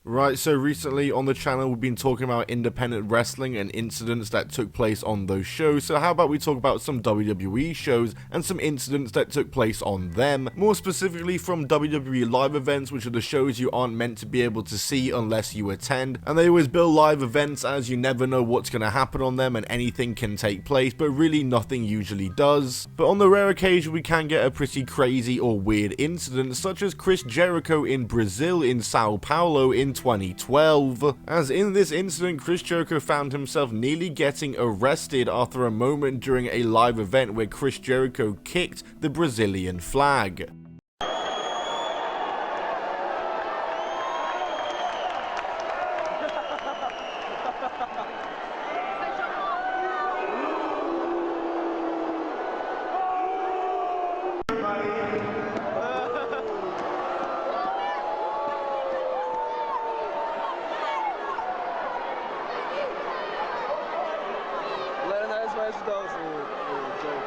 Right, so recently on the channel we've been talking about independent wrestling and incidents that took place on those shows, so how about we talk about some WWE shows and some incidents that took place on them, more specifically from WWE Live Events, which are the shows you aren't meant to be able to see unless you attend, and they always bill live events as you never know what's going to happen on them and anything can take place, but really nothing usually does. But on the rare occasion we can get a pretty crazy or weird incident, such as Chris Jericho in Brazil in Sao Paulo in 2012, as in this incident Chris Jericho found himself nearly getting arrested after a moment during a live event where Chris Jericho kicked the Brazilian flag.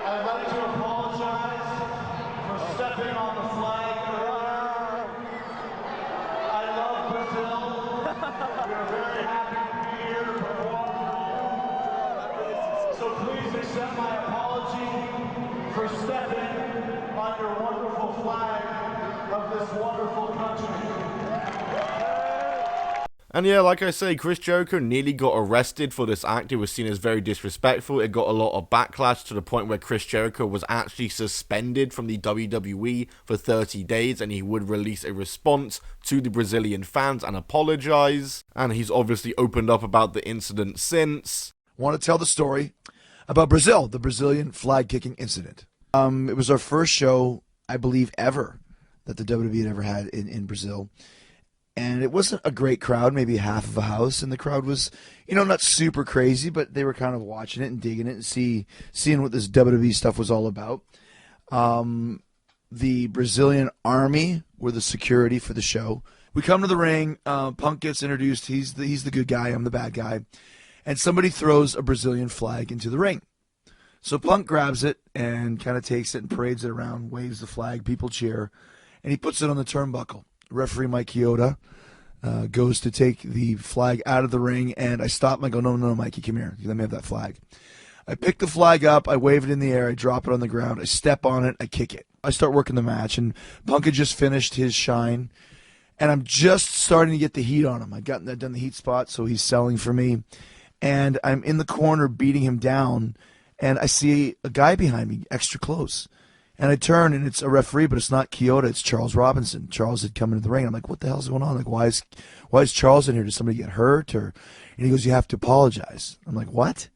I'd like to apologize for stepping on the flag earlier. I love Brazil. We're very happy to be here to perform for you. So please accept my apology for stepping on your wonderful flag of this wonderful country. And yeah, like I say, Chris Jericho nearly got arrested for this act. It was seen as very disrespectful. It got a lot of backlash to the point where Chris Jericho was actually suspended from the WWE for 30 days and he would release a response to the Brazilian fans and apologize. And he's obviously opened up about the incident since. I want to tell the story about Brazil, the Brazilian flag kicking incident. It was our first show, I believe, ever that the WWE had ever had in Brazil. And it wasn't a great crowd, maybe half of a house, and the crowd was, not super crazy, but they were kind of watching it and digging it and seeing what this WWE stuff was all about. The Brazilian army were the security for the show. We come to the ring, Punk gets introduced, he's the good guy, I'm the bad guy, and somebody throws a Brazilian flag into the ring. So Punk grabs it and kind of takes it and parades it around, waves the flag, people cheer, and he puts it on the turnbuckle. Referee Mike Chioda goes to take the flag out of the ring, and I stop him. I go, no, Mikey, come here. Let me have that flag. I pick the flag up. I wave it in the air. I drop it on the ground. I step on it. I kick it. I start working the match, and Punk had just finished his shine, and I'm just starting to get the heat on him. I've done the heat spot, so he's selling for me, and I'm in the corner beating him down, and I see a guy behind me extra close. And I turn, and it's a referee, but it's not Chioda, it's Charles Robinson. Charles had come into the ring. I'm like, what the hell's going on? Like, why is Charles in here? Did somebody get hurt? And he goes, you have to apologize. I'm like, what?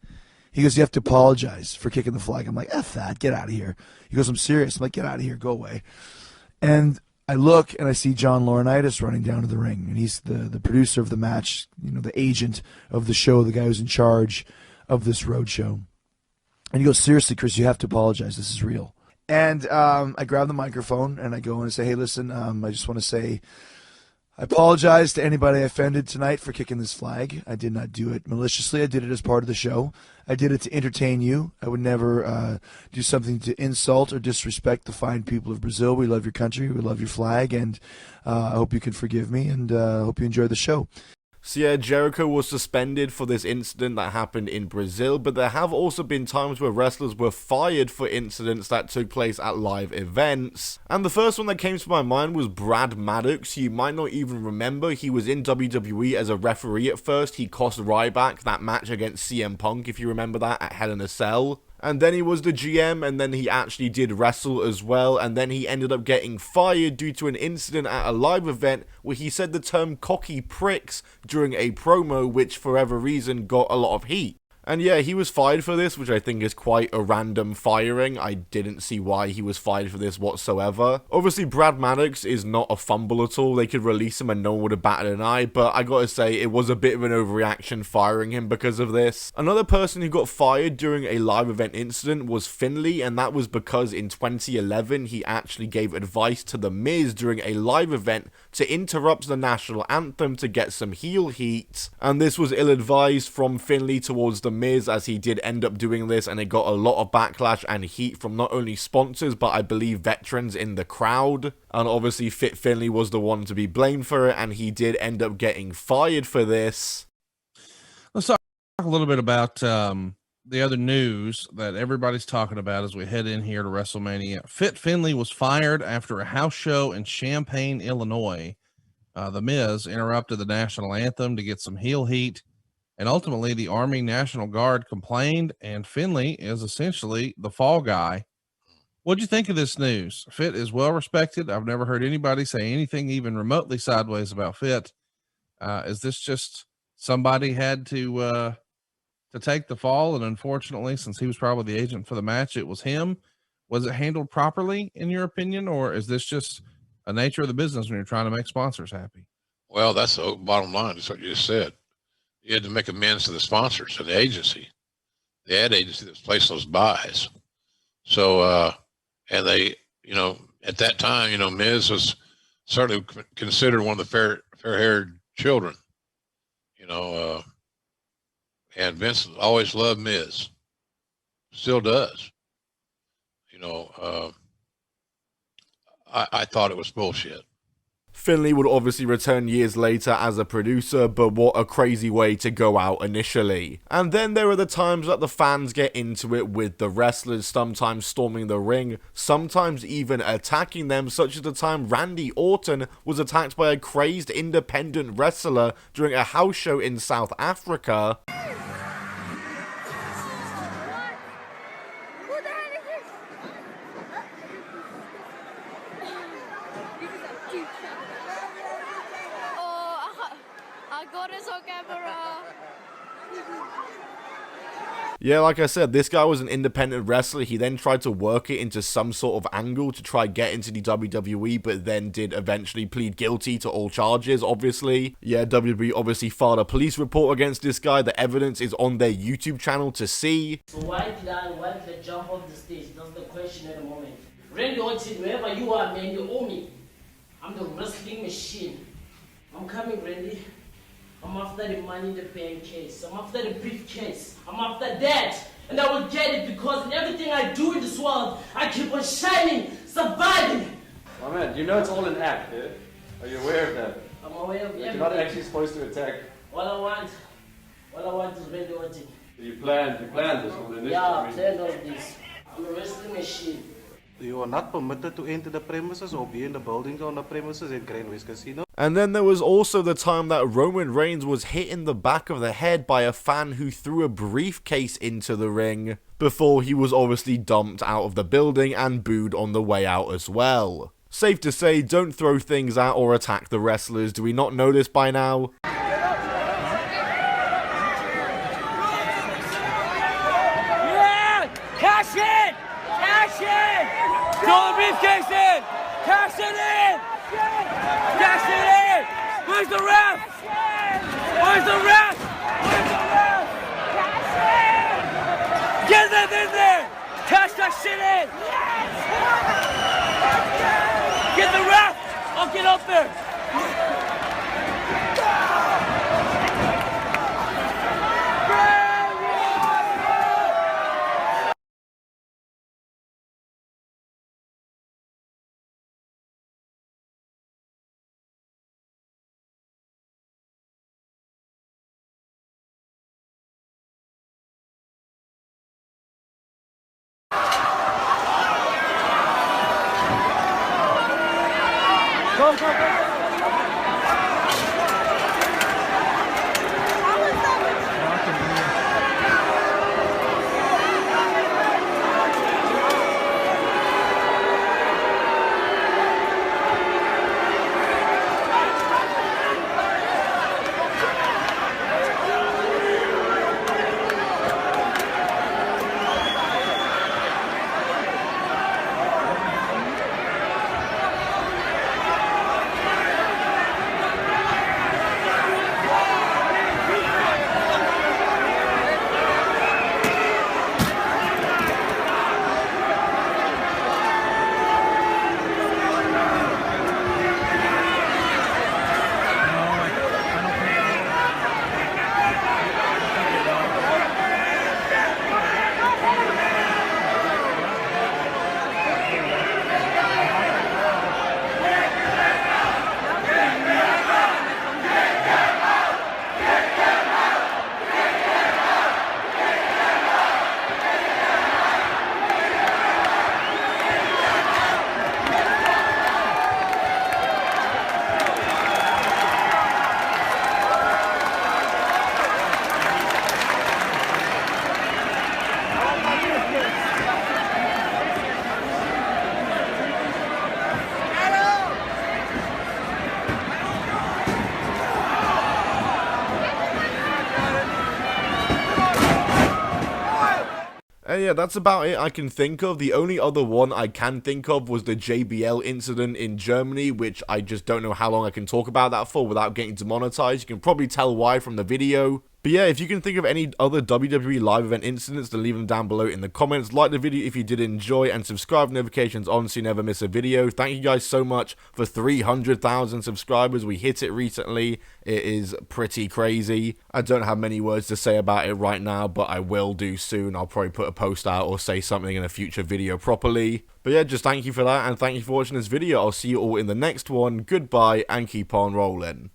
He goes, you have to apologize for kicking the flag. I'm like, F that, get out of here. He goes, I'm serious. I'm like, get out of here, go away. And I look, and I see John Laurinaitis running down to the ring. And he's the producer of the match, the agent of the show, the guy who's in charge of this road show. And he goes, seriously, Chris, you have to apologize. This is real. And I grab the microphone and I go in and say, hey, listen, I just want to say I apologize to anybody I offended tonight for kicking this flag. I did not do it maliciously. I did it as part of the show. I did it to entertain you. I would never do something to insult or disrespect the fine people of Brazil. We love your country. We love your flag. And I hope you can forgive me, and I hope you enjoy the show. So yeah, Jericho was suspended for this incident that happened in Brazil, but there have also been times where wrestlers were fired for incidents that took place at live events. And the first one that came to my mind was Brad Maddox. You might not even remember, he was in WWE as a referee at first. He cost Ryback that match against CM Punk, if you remember that, at Hell in a Cell. And then he was the GM, and then he actually did wrestle as well, and then he ended up getting fired due to an incident at a live event where he said the term cocky pricks during a promo, which for whatever reason got a lot of heat. And yeah, he was fired for this, which I think is quite a random firing. I didn't see why he was fired for this whatsoever. Obviously, Brad Maddox is not a fumble at all. They could release him and no one would have batted an eye, but I gotta say, it was a bit of an overreaction firing him because of this. Another person who got fired during a live event incident was Finlay, and that was because in 2011, he actually gave advice to The Miz during a live event to interrupt the national anthem to get some heel heat. And this was ill-advised from Finlay towards The Miz, as he did end up doing this, and it got a lot of backlash and heat from not only sponsors, but I believe veterans in the crowd. And obviously Fit Finlay was the one to be blamed for it, and he did end up getting fired for this. Let's talk a little bit about the other news that everybody's talking about as we head in here to WrestleMania. Fit Finlay was fired after a house show in Champaign, Illinois. The Miz interrupted the national anthem to get some heel heat, and ultimately the Army National Guard complained, and Finlay is essentially the fall guy. What'd you think of this news? Fit is well respected. I've never heard anybody say anything even remotely sideways about Fit. Is this just somebody had to take the fall, and unfortunately, since he was probably the agent for the match, it was him? Was it handled properly in your opinion, or is this just a nature of the business when you're trying to make sponsors happy? Well, that's the bottom line. That's what you just said. You had to make amends to the sponsors and the agency, the ad agency that was placing those buys. So, and they, at that time, Miz was certainly considered one of the fair-haired children, and Vince always loved Miz, still does. I thought it was bullshit. Finlay would obviously return years later as a producer, but what a crazy way to go out initially. And then there are the times that the fans get into it with the wrestlers, sometimes storming the ring, sometimes even attacking them, such as the time Randy Orton was attacked by a crazed independent wrestler during a house show in South Africa. Yeah, like I said, this guy was an independent wrestler. He then tried to work it into some sort of angle to try get into the WWE, but then did eventually plead guilty to all charges, obviously. Yeah, WWE obviously filed a police report against this guy. The evidence is on their YouTube channel to see. So why did I jump off the stage? That's the question at the moment. Randy Orton, wherever you are, man, you owe me. I'm the wrestling machine. I'm coming, Randy. I'm after the money in the bank case. I'm after the briefcase. I'm after that. And I will get it because in everything I do in this world, I keep on shining, surviving. My man, you know it's all an act, eh? Are you aware of that? I'm aware of everything. You're not actually supposed to attack. All I want is Randy Orton. You planned this from the initial. Yeah, I planned all of this. I'm a wrestling machine. You are not permitted to enter the premises or be in the buildings on the premises at Grand West Casino. And then there was also the time that Roman Reigns was hit in the back of the head by a fan who threw a briefcase into the ring, before he was obviously dumped out of the building and booed on the way out as well. Safe to say, don't throw things out or attack the wrestlers. Do we not know this by now? Yeah! Cash in! Cash in! Throw the briefcase in! Cash it in! Cash it in! Where's the ref? Where's the ref? Where's the ref? Cash in! Get them in there! Cash that shit in! Get the ref! I'll get up there! Go, go, go, go. And yeah, that's about it I can think of. The only other one I can think of was the JBL incident in Germany, which I just don't know how long I can talk about that for without getting demonetized. You can probably tell why from the video. But yeah, if you can think of any other WWE live event incidents, then leave them down below in the comments. Like the video if you did enjoy, and subscribe with notifications on so you never miss a video. Thank you guys so much for 300,000 subscribers. We hit it recently. It is pretty crazy. I don't have many words to say about it right now, but I will do soon. I'll probably put a post out or say something in a future video properly. But yeah, just thank you for that, and thank you for watching this video. I'll see you all in the next one. Goodbye, and keep on rolling.